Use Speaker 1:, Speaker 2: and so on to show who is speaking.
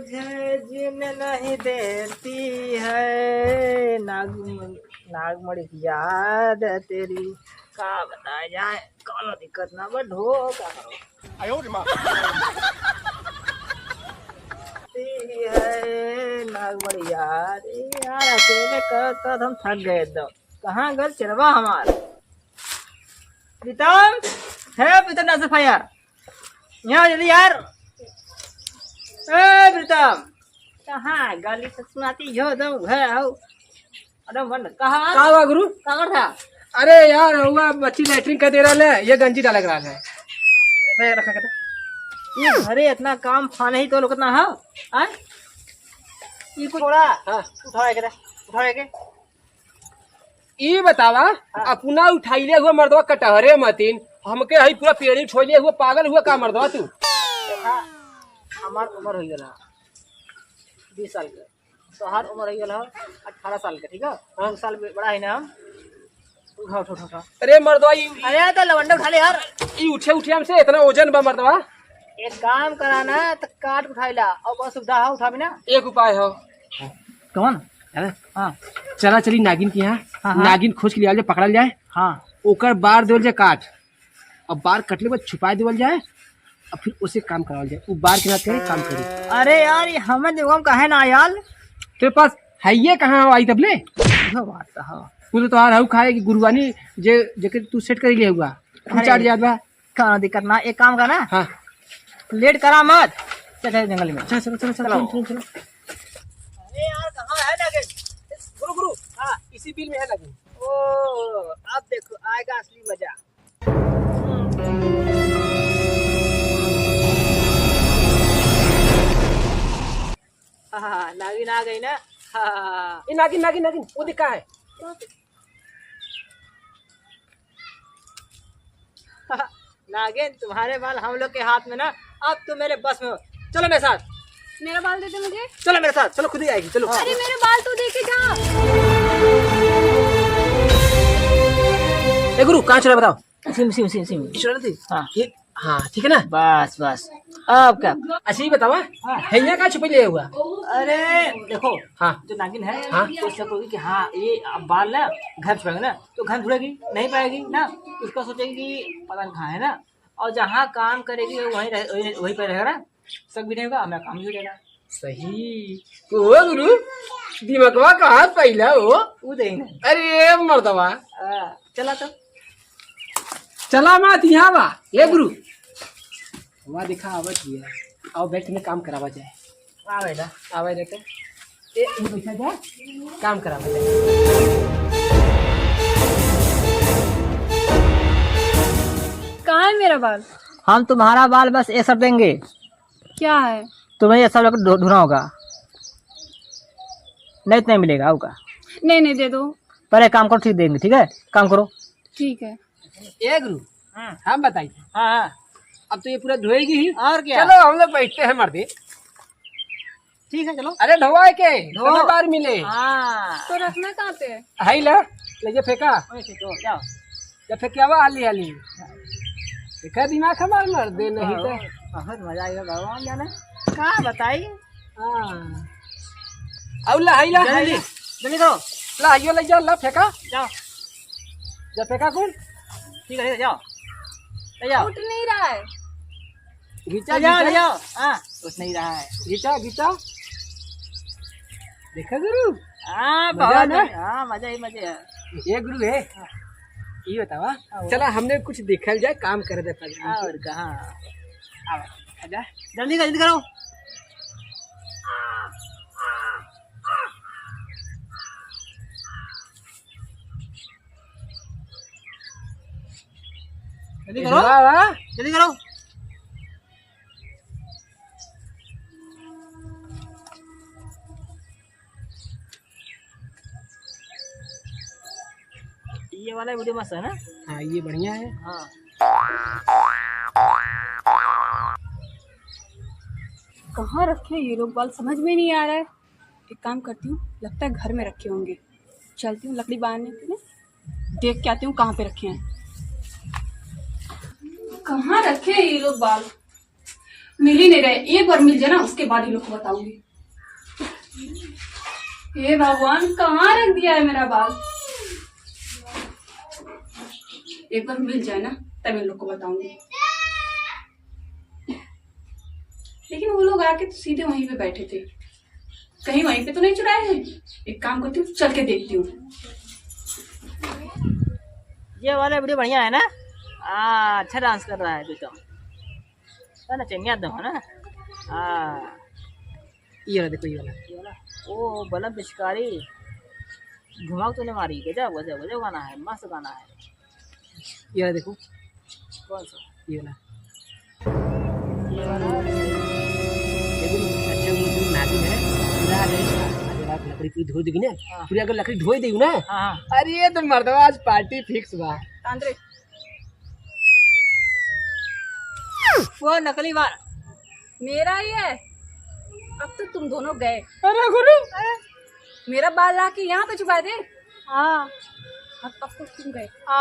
Speaker 1: मुझे जीने नहीं देती है नागमणि की याद है तेरी। का बताया जाए, कौन दिक्कत ना बट हो क्या करो। है नागमणि याद यार, अकेले कर हम थक गए एकदम। कहाँ घर चलवा हमार प्रीतम है? प्रीतम ना सफा यार, यहाँ जल्दी यार। ए प्रीतम कहाँ गाली से सुनाती हो दो घर आओ। अरे मन कहाँ
Speaker 2: का हुआ गुरु?
Speaker 1: कहाँ था?
Speaker 2: अरे यार हुआ बच्ची लेटरिन कर दे रहा है, ये गंजी डाला करा है।
Speaker 1: मैं रखा कर ये घरे इतना काम फाने ही तो लोग इतना है आ? ये कुछ थोड़ा उठाए के
Speaker 2: ये बतावा अपना उठाइले हुआ मर्दवा कटहरे मतीन हमके हई पूरा पेड़ी छोइले हुआ पागल हुआ का मर्दवा तू?
Speaker 1: देखा हमार उम्र हो गया 20 साल के, तोहार उम्र हो गया 18 साल के, ठीक है? 2 साल बड़ा है ना हम। उठा
Speaker 2: अरे मर्दवा
Speaker 1: अरे तो लवंडा उठा ले यार।
Speaker 2: ये उठे हमसे इतना वजन बा मर्दवा।
Speaker 1: एक काम कराना तो काट उठाइला और बहुत सुविधा है, उठा भी ना।
Speaker 2: एक उपाय हो
Speaker 1: कौन?
Speaker 2: हाँ चला चली नागिन की यहाँ।
Speaker 1: हाँ।
Speaker 2: नागिन खोज के लिया जाए, पकड़ल जाए,
Speaker 1: हाँ
Speaker 2: ओकर बार देवल जाए काट, और बार कटले बाद छुपा देवल जाए, और फिर उसे काम करावल जाए। वो बार के ना करे काम करे।
Speaker 1: अरे यार ये हमें देखो हम कहे ना यार,
Speaker 2: तेरे पास है ये कहाँ आई तबले?
Speaker 1: बात तो हाँ।
Speaker 2: तू तो हार खाए कि गुरुवानी जे तू सेट कर लिया हुआ तू चाट जात बा।
Speaker 1: क्या दिक्कत ना, एक काम करना,
Speaker 2: हाँ
Speaker 1: लेट करा मत, चल जंगल में।
Speaker 2: चलो चलो चलो चलो।
Speaker 1: अरे यार कहाँ है नागिन?
Speaker 2: गुरु गुरु हाँ इसी बिल में है लगी।
Speaker 1: ओ अब देखो आएगा असली मजा। हाँ नागिन आ गई ना। हाँ
Speaker 2: ये नागिन नागिन नागिन वो दिखा है।
Speaker 1: नागिन तुम्हारे बाल हम लोग के हाथ में ना, अब तुम मेरे बस में हो। चलो मेरे साथ।
Speaker 3: मेरा बाल दे दे मुझे।
Speaker 1: चलो मेरे साथ, चलो खुद ही आएगी। चलो
Speaker 3: अरे मेरे बाल तो देके जा।
Speaker 2: ए गुरु कहाँ चला बताओ?
Speaker 1: सिम
Speaker 2: चल दी।
Speaker 1: हाँ
Speaker 2: ये हाँ ठीक है ना।
Speaker 1: बस अब क्या?
Speaker 2: अच्छा ही बतावा है यहाँ कहाँ छुपे लिया हुआ?
Speaker 1: अरे देखो
Speaker 2: हाँ
Speaker 1: जो नागिन है
Speaker 2: हाँ।
Speaker 1: तो सोचेगी कि हाँ ये अब बाल ना घर छुपाएंगे ना तो घर ढूंढेगी नहीं पाएगी ना, उसका सोचेगी कि पता नहीं कहाँ है ना, और जहाँ काम करेगी वहीं पर रहेगा ना, सब भी नहीं होगा, हमारा काम भी हो जाएगा।
Speaker 2: सही ओ गुरु दिमागवा कहाँ पहला हो?
Speaker 1: वो देंगे।
Speaker 2: अरे मर्दवा
Speaker 1: चला तो
Speaker 2: चला मत यहाँ बा। ये गुरु वहाँ दिखा आवत हिया, आओ बैठ में काम करावा जाए।
Speaker 1: आवे ना।
Speaker 2: आवे देखे ए बैठा जाए काम करावा जाए।
Speaker 3: कहाँ है मेरा बाल?
Speaker 1: हम तुम्हारा बाल बस ये सब देंगे,
Speaker 3: क्या है?
Speaker 1: तुम्हें ये सब ढूंढना होगा, नहीं तो नहीं मिलेगा होगा।
Speaker 3: नहीं दे दो।
Speaker 1: पहले काम करो, ठीक देंगे, ठीक है? काम करो।
Speaker 3: ठीक है।
Speaker 2: ये गुरु हम बताइए।
Speaker 1: हाँ
Speaker 2: अब तो ये पूरा धोएगी ही।
Speaker 1: और क्या?
Speaker 2: चलो हम लोग बैठते हैं मर्दी।
Speaker 1: ठीक है चलो।
Speaker 2: अरे ढोवाए के
Speaker 1: धो।
Speaker 2: समय बार मिले।
Speaker 1: हाँ
Speaker 3: तो रखना कहाँ पे है?
Speaker 2: हाई ला ले फेंका
Speaker 1: तो जाओ।
Speaker 2: या फेंकियावा हाली हाली देखा दिमाग हमार मर दे नहीं तो।
Speaker 1: बहुत मजा आएगा भगवान जाने। कहाँ बताइए।
Speaker 2: हाँ औला हाई ला
Speaker 1: जल्दी जल्दी करो।
Speaker 2: ला आइयो ले जाओ ला फेंका
Speaker 1: जाओ।
Speaker 2: जा फेंका कौन
Speaker 1: ठीक है जाओ, ले जाओ।
Speaker 3: उठ नहीं रहा है।
Speaker 2: घिचा
Speaker 1: ले जाओ ले
Speaker 2: घिचा
Speaker 1: जाओ। हाँ कुछ नहीं रहा है।
Speaker 2: घिचा घिचा देखा गुरु।
Speaker 1: हाँ
Speaker 2: मजा
Speaker 1: बहुत
Speaker 2: ना?
Speaker 1: हाँ मजा ही मजा है।
Speaker 2: ये गुरु है ये बतावा। चला हमने कुछ देखल जाए काम कर दे पाए।
Speaker 1: और कहाँ?
Speaker 2: आजा
Speaker 1: जल्दी करो। जल्दी करो जल्दी करो। ये वाला वीडियो मस्त है ना?
Speaker 2: हाँ ये बढ़िया है।
Speaker 1: हाँ
Speaker 3: कहाँ रखे ये लोग बाल समझ में नहीं आ रहा है। एक काम करती हूँ, लगता है घर में रखे होंगे। चलती हूँ लकड़ी बांधने के लिए, देख के आती हूँ कहाँ पे रखे हैं। कहाँ रखे ये लोग बाल? मिल ही नहीं रहे, एक बार मिल जाए ना उसके बाद ही लोग को बताऊंगी। हे भगवान, कहाँ रख दिया है मेरा बाल। एक बार मिल जाए ना तब इन लोग को बताऊंगी। लेकिन वो लोग आके तो सीधे वहीं पे बैठे थे, कहीं वहीं पे तो नहीं चुराए हैं। एक काम करती हूँ, चल के देखती हूँ।
Speaker 1: ये वाला वीडियो बढ़िया है ना। अच्छा डांस कर रहा है तू तो, है ना, चंगिया दम है ना।
Speaker 2: ये वाला देखो, ये वाला।
Speaker 1: ये वाला ओ बलम पिचकारी घुमाओ तूने मारी। गजब गजब गजब गाना है, मस्त गाना है।
Speaker 2: ये वाला देखो,
Speaker 1: कौन सा?
Speaker 2: ये वाला।
Speaker 1: ये वाला
Speaker 2: देखो अच्छा वो नागिन है पूरा। अगर आप लकड़ी पूरी धो देगी ना,
Speaker 1: हाँ।
Speaker 2: पूरी अगर लकड़ी धोई देगी ना,
Speaker 1: हाँ
Speaker 2: अरे तो मर्दवा आज पार्टी फिक्स बा।
Speaker 3: तांत्रिक,
Speaker 1: वो नकली बाल
Speaker 3: मेरा ही है। अब तो तुम दोनों गए,
Speaker 2: अरे गुरु,
Speaker 3: मेरा बाल ला के यहाँ पे छुपा दे।
Speaker 1: हाँ
Speaker 3: अब तो तुम गए।
Speaker 1: आ